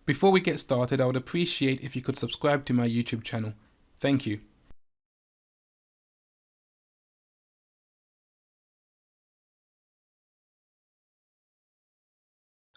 Before we get started, I would appreciate if you could subscribe to my YouTube channel. Thank you.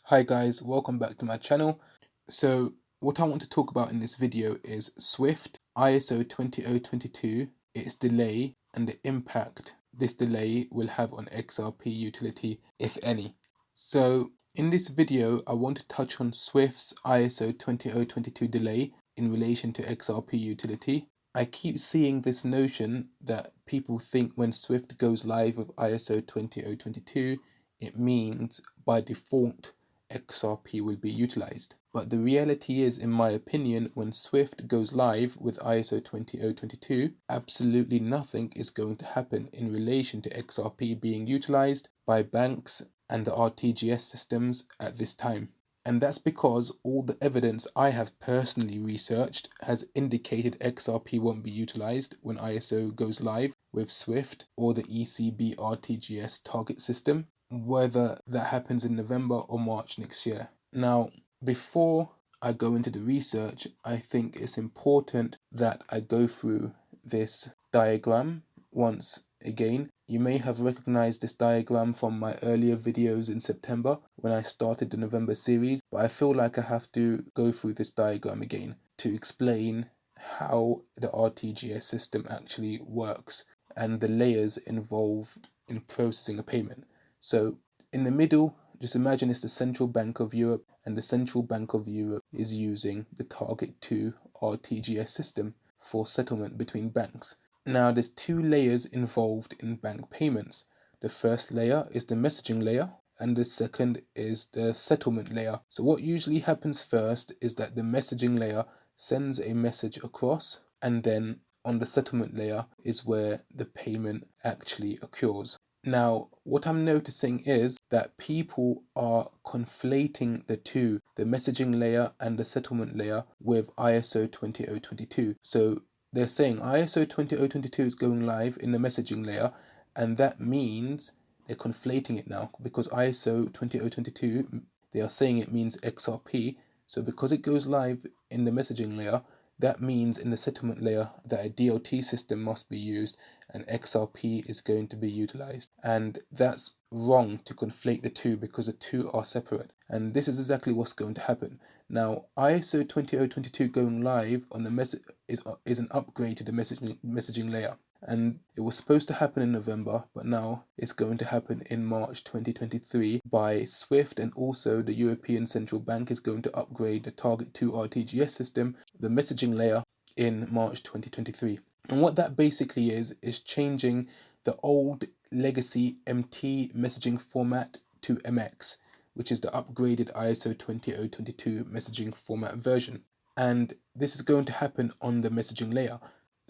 Hi guys, welcome back to my channel. So what I want to talk about in this video is Swift ISO 20022, its delay, and the impact this delay will have on XRP utility, if any. So in this video, I want to touch on Swift's ISO 20022 delay in relation to XRP utility. I keep seeing this notion that people think when Swift goes live with ISO 20022, it means by default XRP will be utilized. But the reality is, in my opinion, when Swift goes live with ISO 20022, absolutely nothing is going to happen in relation to XRP being utilized by banks and the RTGS systems at this time. And that's because all the evidence I have personally researched has indicated XRP won't be utilized when ISO goes live with Swift or the ECB RTGS target system, whether that happens in November or March next year. Now, before I go into the research, I think it's important that I go through this diagram once again. You may have recognized this diagram from my earlier videos in September when I started the November series, but I feel like I have to go through this diagram again to explain how the RTGS system actually works and the layers involved in processing a payment. So in the middle, just imagine it's the Central Bank of Europe, and the Central Bank of Europe is using the Target 2 RTGS system for settlement between banks. Now there's two layers involved in bank payments. The first layer is the messaging layer, and the second is the settlement layer. So what usually happens first is that the messaging layer sends a message across, and then on the settlement layer is where the payment actually occurs. Now, what I'm noticing is that people are conflating the two, the messaging layer and the settlement layer, with ISO 20022. So they're saying ISO 20022 is going live in the messaging layer, and that means they're conflating it now because ISO 20022, they are saying it means XRP. So because it goes live in the messaging layer, that means in the settlement layer that a DLT system must be used and XRP is going to be utilized. And that's wrong to conflate the two because the two are separate. And this is exactly what's going to happen. Now, ISO 20022 going live on the is an upgrade to the messaging layer. And it was supposed to happen in November, but now it's going to happen in March 2023 by Swift, and also the European Central Bank is going to upgrade the Target 2 RTGS system, the messaging layer, in March 2023. And what that basically is changing the old legacy MT messaging format to MX, which is the upgraded ISO 20022 messaging format version. And this is going to happen on the messaging layer.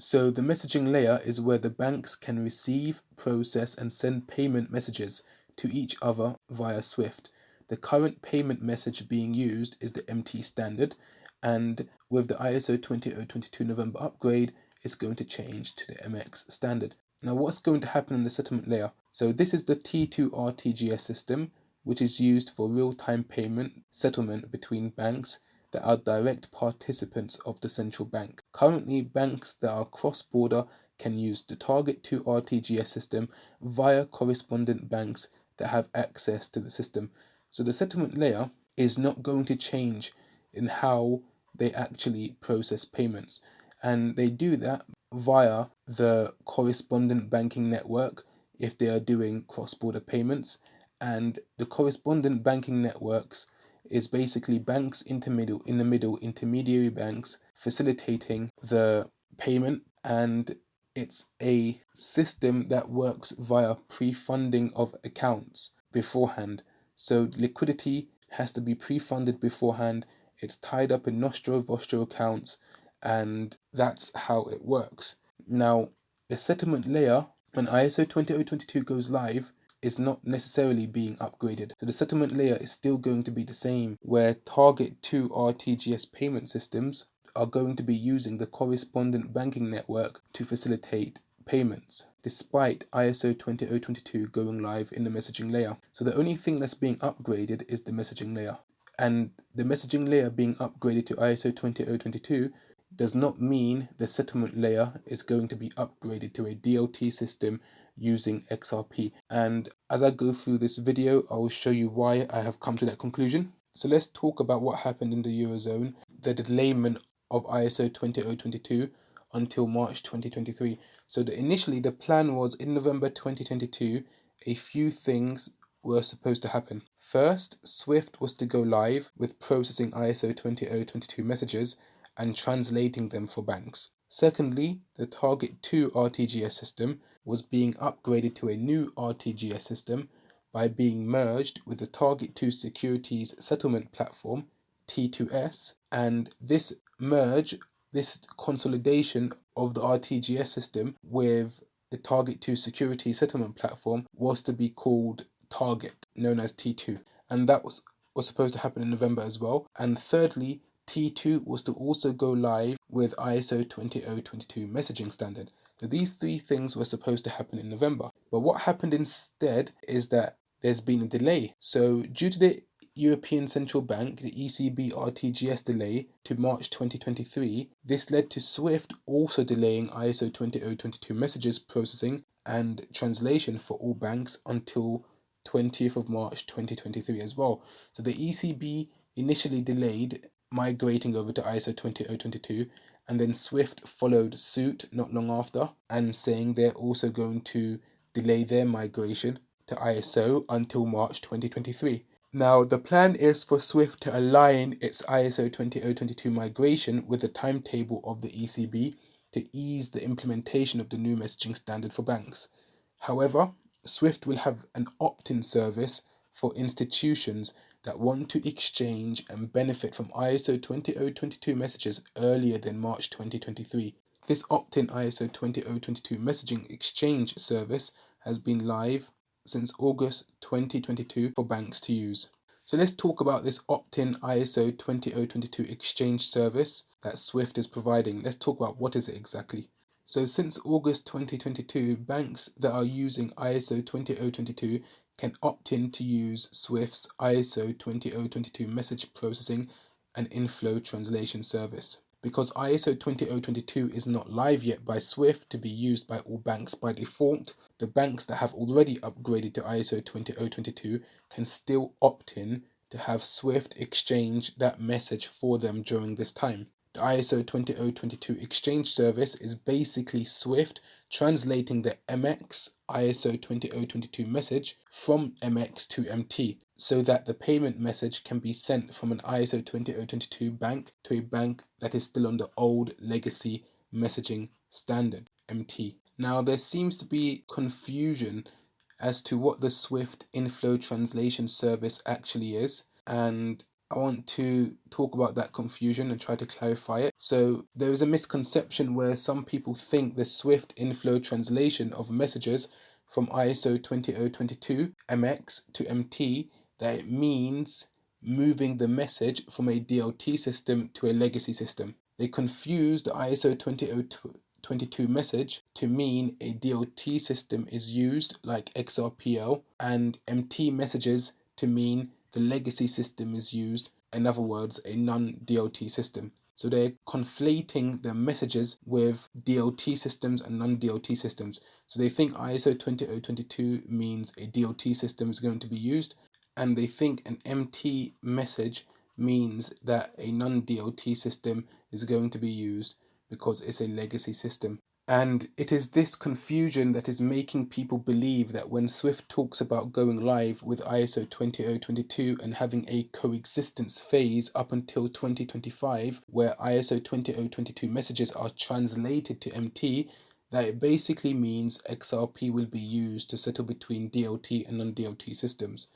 So the messaging layer is where the banks can receive, process, and send payment messages to each other via Swift. The current payment message being used is the MT standard, and with the ISO 20022 November upgrade, it's going to change to the MX standard. Now, what's going to happen in the settlement layer? So this is the T2 RTGS system, which is used for real-time payment settlement between banks that are direct participants of the central bank. Currently, banks that are cross-border can use the Target 2 RTGS system via correspondent banks that have access to the system. So the settlement layer is not going to change in how they actually process payments. And they do that via the correspondent banking network if they are doing cross-border payments. And the correspondent banking networks is basically banks in the middle, intermediary banks facilitating the payment, and it's a system that works via pre-funding of accounts beforehand. So liquidity has to be pre-funded beforehand. It's tied up in Nostro-Vostro accounts, and that's how it works. Now, the settlement layer, when ISO 20022 goes live, is not necessarily being upgraded. So the settlement layer is still going to be the same, where Target 2 RTGS payment systems are going to be using the correspondent banking network to facilitate payments, despite ISO 20022 going live in the messaging layer. So the only thing that's being upgraded is the messaging layer. And the messaging layer being upgraded to ISO 20022 does not mean the settlement layer is going to be upgraded to a DLT system using XRP. And as I go through this video, I will show you why I have come to that conclusion. So let's talk about what happened in the Eurozone, the delayment of ISO 20022 until March 2023. So initially the plan was in November 2022, a few things were supposed to happen. First, Swift was to go live with processing ISO 20022 messages and translating them for banks. Secondly, the Target 2 RTGS system was being upgraded to a new RTGS system by being merged with the Target 2 Securities Settlement Platform, T2S, and this merge, this consolidation of the RTGS system with the Target 2 Security Settlement Platform was to be called Target, known as T2, and that was supposed to happen in November as well. And thirdly, T2 was to also go live with ISO 20022 messaging standard. So these three things were supposed to happen in November. But what happened instead is that there's been a delay. So due to the European Central Bank, the ECB RTGS delay to March 2023, this led to Swift also delaying ISO 20022 messages processing and translation for all banks until 20th of March 2023 as well. So the ECB initially delayed migrating over to ISO 20022, and then Swift followed suit not long after and saying they're also going to delay their migration to ISO until March 2023. Now, the plan is for Swift to align its ISO 20022 migration with the timetable of the ECB to ease the implementation of the new messaging standard for banks. However, Swift will have an opt-in service for institutions that want to exchange and benefit from ISO 20022 messages earlier than March 2023. This opt-in ISO 20022 messaging exchange service has been live since August 2022 for banks to use. So let's talk about this opt-in ISO 20022 exchange service that Swift is providing. Let's talk about what is it exactly. So since August 2022, banks that are using ISO 20022 can opt in to use Swift's ISO 20022 message processing and InFlow translation service. Because ISO 20022 is not live yet by Swift to be used by all banks by default, the banks that have already upgraded to ISO 20022 can still opt in to have Swift exchange that message for them during this time. The ISO 20022 exchange service is basically Swift translating the MX ISO 20022 message from MX to MT so that the payment message can be sent from an ISO 20022 bank to a bank that is still on the old legacy messaging standard, MT. Now, there seems to be confusion as to what the Swift InFlow translation service actually is, and I want to talk about that confusion and try to clarify it. So there is a misconception where some people think the Swift InFlow translation of messages from ISO 20022 MX to MT, that it means moving the message from a DLT system to a legacy system. They confuse the ISO 20022 message to mean a DLT system is used like XRPL, and MT messages to mean the legacy system is used, in other words, a non-DLT system. So they're conflating the messages with DLT systems and non-DLT systems. So they think ISO 20022 means a DLT system is going to be used, and they think an MT message means that a non-DLT system is going to be used because it's a legacy system. And it is this confusion that is making people believe that when Swift talks about going live with ISO 20022 and having a coexistence phase up until 2025, where ISO 20022 messages are translated to MT, that it basically means XRP will be used to settle between DLT and non-DLT systems.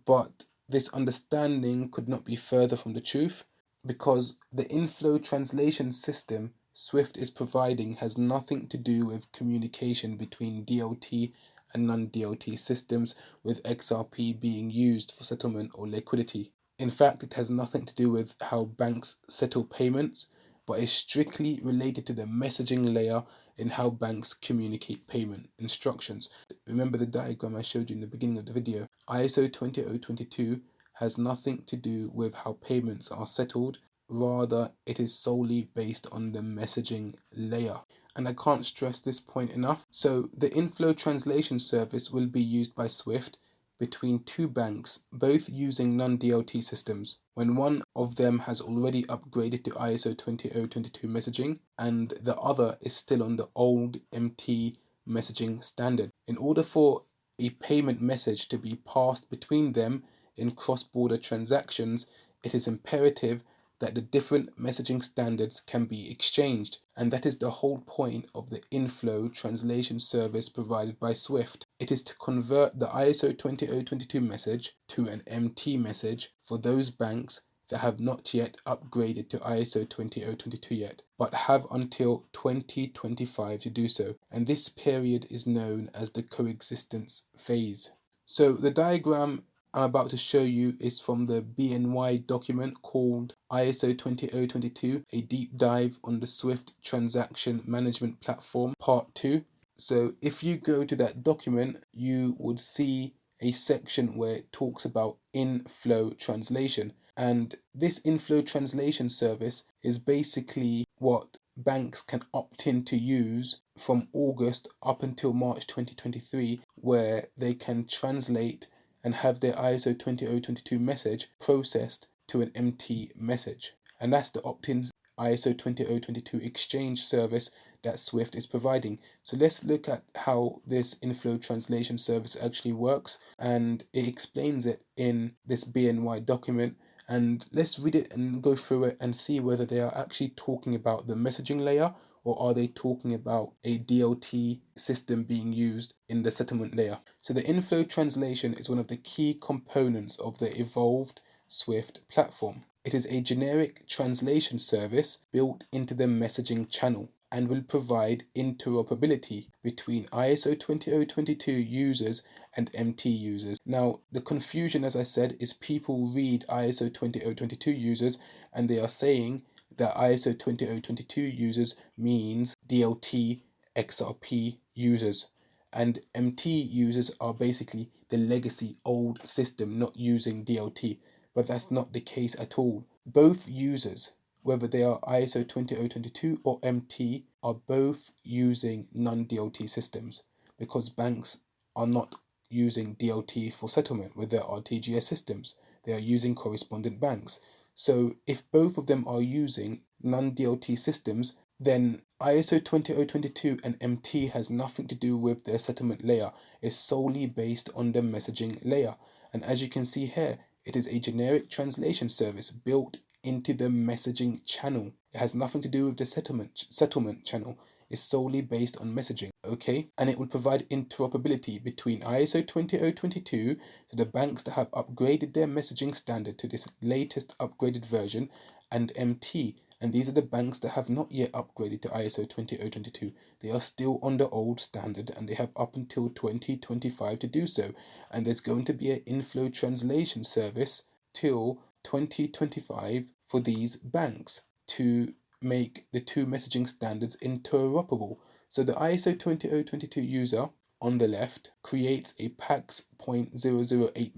But this understanding could not be further from the truth, because the InFlow translation system Swift is providing has nothing to do with communication between DLT and non-DLT systems, with XRP being used for settlement or liquidity. In fact, it has nothing to do with how banks settle payments, but is strictly related to the messaging layer in how banks communicate payment instructions. Remember the diagram I showed you in the beginning of the video. ISO 20022 has nothing to do with how payments are settled. Rather, it is solely based on the messaging layer. And I can't stress this point enough. So the InFlow translation service will be used by Swift between two banks, both using non-DLT systems. When one of them has already upgraded to ISO 20022 messaging and the other is still on the old MT messaging standard. In order for a payment message to be passed between them in cross-border transactions, it is imperative that the different messaging standards can be exchanged, and that is the whole point of the InFlow translation service provided by Swift. It is to convert the ISO 20022 message to an MT message for those banks that have not yet upgraded to ISO 20022 yet, but have until 2025 to do so, and this period is known as the coexistence phase. So the diagram I'm about to show you is from the BNY document called ISO 20022, a deep dive on the Swift Transaction Management Platform, Part 2. So if you go to that document, you would see a section where it talks about InFlow translation. And this InFlow translation service is basically what banks can opt in to use from August up until March 2023, where they can translate and have their ISO 20022 message processed to an MT message. And that's the Optin ISO 20022 exchange service that Swift is providing. So let's look at how this InFlow translation service actually works, and it explains it in this BNY document. And let's read it and go through it and see whether they are actually talking about the messaging layer, or are they talking about a DLT system being used in the settlement layer. So the InFlow translation is one of the key components of the evolved Swift platform. It is a generic translation service built into the messaging channel and will provide interoperability between ISO 20022 users and MT users. Now, the confusion, as I said, is people read ISO 20022 users and they are saying that ISO 20022 users means DLT XRP users, and MT users are basically the legacy old system not using DLT, but that's not the case at all. Both users, whether they are ISO 20022 or MT, are both using non-DLT systems, because banks are not using DLT for settlement with their RTGS systems. They are using correspondent banks. So if both of them are using non-DLT systems, then ISO 20022 and MT has nothing to do with their settlement layer. It's solely based on the messaging layer. And as you can see here, it is a generic translation service built into the messaging channel. It has nothing to do with the settlement channel. It's solely based on messaging, okay? And it will provide interoperability between ISO 20022, so the banks that have upgraded their messaging standard to this latest upgraded version, and MT. And these are the banks that have not yet upgraded to ISO 20022. They are still on the old standard and they have up until 2025 to do so. And there's going to be an InFlow translation service till 2025 for these banks to make the two messaging standards interoperable. So the ISO 20022 user on the left creates a PAX.008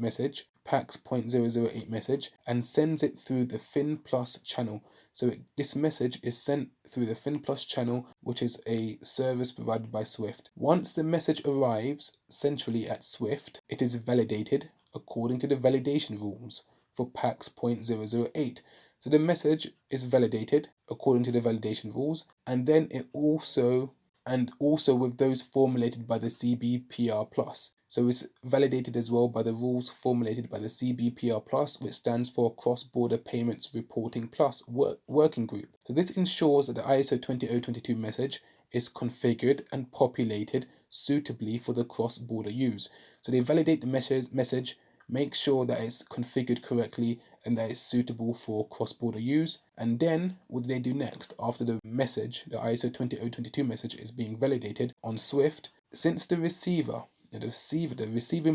message, and sends it through the Fin Plus channel. So this message is sent through the Fin Plus channel, which is a service provided by Swift. Once the message arrives centrally at Swift, it is validated according to the validation rules for PAX.008. So the message is validated according to the validation rules, and then it also with those formulated by the CBPR+. So it's validated as well by the rules formulated by the CBPR+, which stands for Cross-Border Payments Reporting Plus Working Group. So this ensures that the ISO 20022 message is configured and populated suitably for the cross-border use. So they validate the message, make sure that it's configured correctly and that it's suitable for cross-border use. And then what do they do next? After the message, the ISO 20022 message is being validated on Swift, since the receiving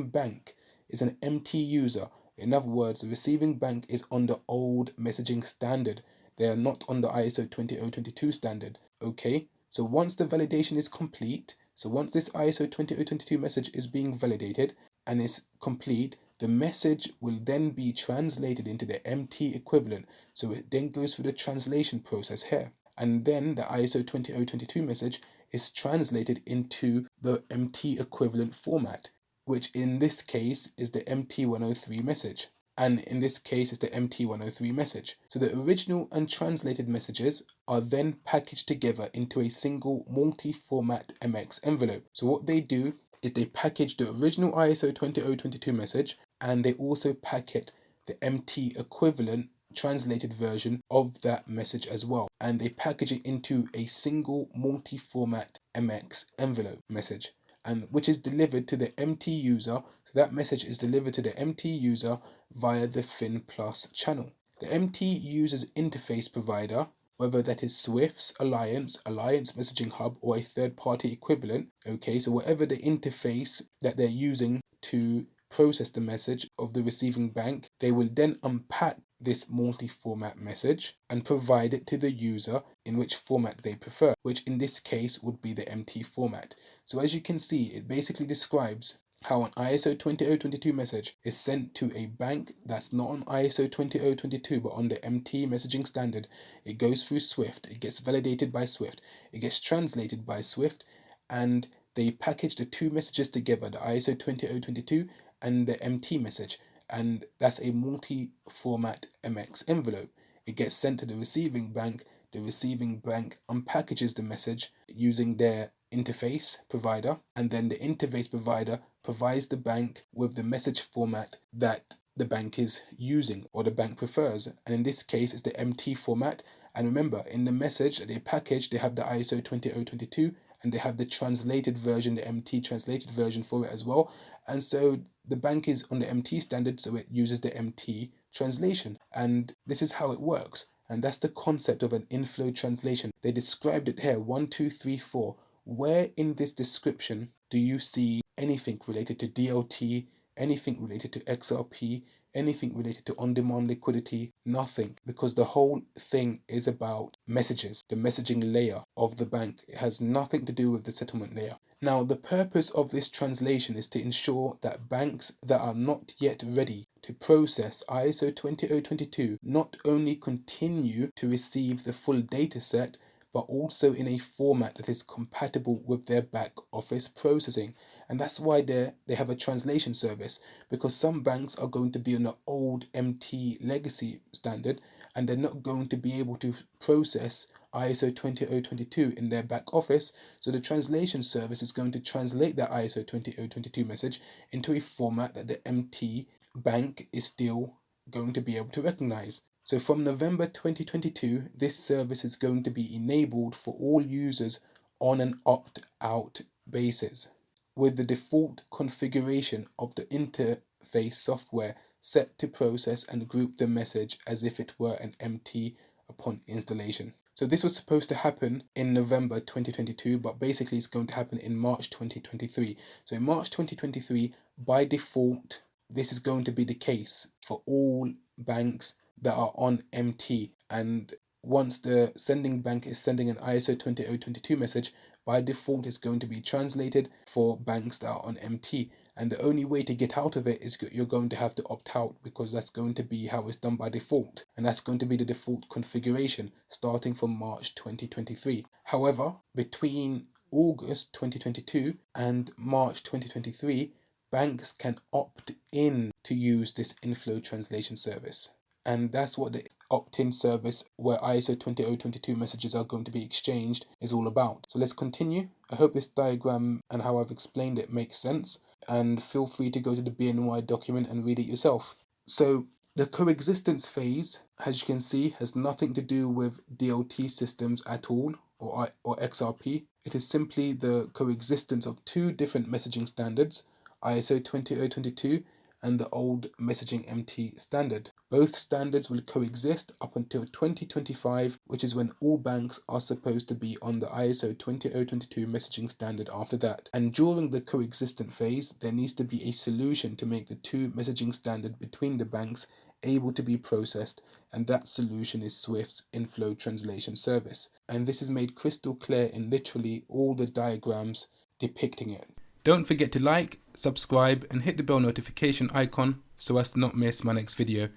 bank is an MT user. In other words, the receiving bank is on the old messaging standard. They are not on the ISO 20022 standard. Okay, so once the validation is complete, so once this ISO 20022 message is being validated and is complete, The message will then be translated into the MT equivalent, so it then goes through the translation process here. And then the ISO 20022 message is translated into the MT equivalent format, which in this case is the MT103 message. And in this case is the MT103 message. So the original and translated messages are then packaged together into a single multi-format MX envelope. So what they do is they package the original ISO 20022 message, and they also packet the MT equivalent translated version of that message as well, and they package it into a single multi-format MX envelope message, and which is delivered to the MT user. So that message is delivered to the MT user via the Fin Plus channel. The MT user's interface provider, whether that is Swift's Alliance Messaging Hub, or a third-party equivalent, okay, so whatever the interface that they're using to process the message of the receiving bank, they will then unpack this multi-format message and provide it to the user in which format they prefer, which in this case would be the MT format. So as you can see, it basically describes how an ISO 20022 message is sent to a bank that's not on ISO 20022 but on the MT messaging standard. It goes through Swift, it gets validated by Swift, it gets translated by Swift, and they package the two messages together, the ISO 20022 and the MT message, and that's a multi-format MX envelope. It gets sent to the receiving bank unpackages the message using their interface provider, and then the interface provider provides the bank with the message format that the bank is using or the bank prefers, and in this case it's the MT format. And remember, in the message that they package, they have the ISO 20022 and they have the translated version, the MT translated version for it as well. And so the bank is on the MT standard, so it uses the MT translation, and this is how it works. And that's the concept of an InFlow translation. They described it here, 1, 2, 3, 4. Where in this description do you see anything related to DLT, anything related to XRP, anything related to on-demand liquidity? Nothing, because the whole thing is about messages, the messaging layer of the bank. It has nothing to do with the settlement layer. Now, the purpose of this translation is to ensure that banks that are not yet ready to process ISO 20022 not only continue to receive the full data set, but also in a format that is compatible with their back office processing. And that's why they have a translation service, because some banks are going to be on the old MT legacy standard and they're not going to be able to process ISO 20022 in their back office. So the translation service is going to translate that ISO 20022 message into a format that the MT bank is still going to be able to recognize. So from November 2022, this service is going to be enabled for all users on an opt-out basis, with the default configuration of the interface software set to process and group the message as if it were an MT upon installation. So this was supposed to happen in November 2022, but basically it's going to happen in March 2023. So in March 2023, by default, this is going to be the case for all banks that are on MT. And once the sending bank is sending an ISO 20022 message, by default it's going to be translated for banks that are on MT. And the only way to get out of it is you're going to have to opt out, because that's going to be how it's done by default. And that's going to be the default configuration starting from March 2023. However, between August 2022 and March 2023, banks can opt in to use this InFlow translation service. And that's what the Optin service, where ISO 20022 messages are going to be exchanged, is all about. So let's continue. I hope this diagram and how I've explained it makes sense, and feel free to go to the BNY document and read it yourself. So the coexistence phase, as you can see, has nothing to do with DLT systems at all, or XRP. It is simply the coexistence of two different messaging standards, ISO 20022 and the old messaging MT standard. Both standards will coexist up until 2025, which is when all banks are supposed to be on the ISO 20022 messaging standard after that. And during the coexistent phase, there needs to be a solution to make the two messaging standard between the banks able to be processed, and that solution is Swift's InFlow translation service. And this is made crystal clear in literally all the diagrams depicting it. Don't forget to like, subscribe and hit the bell notification icon so as to not miss my next video.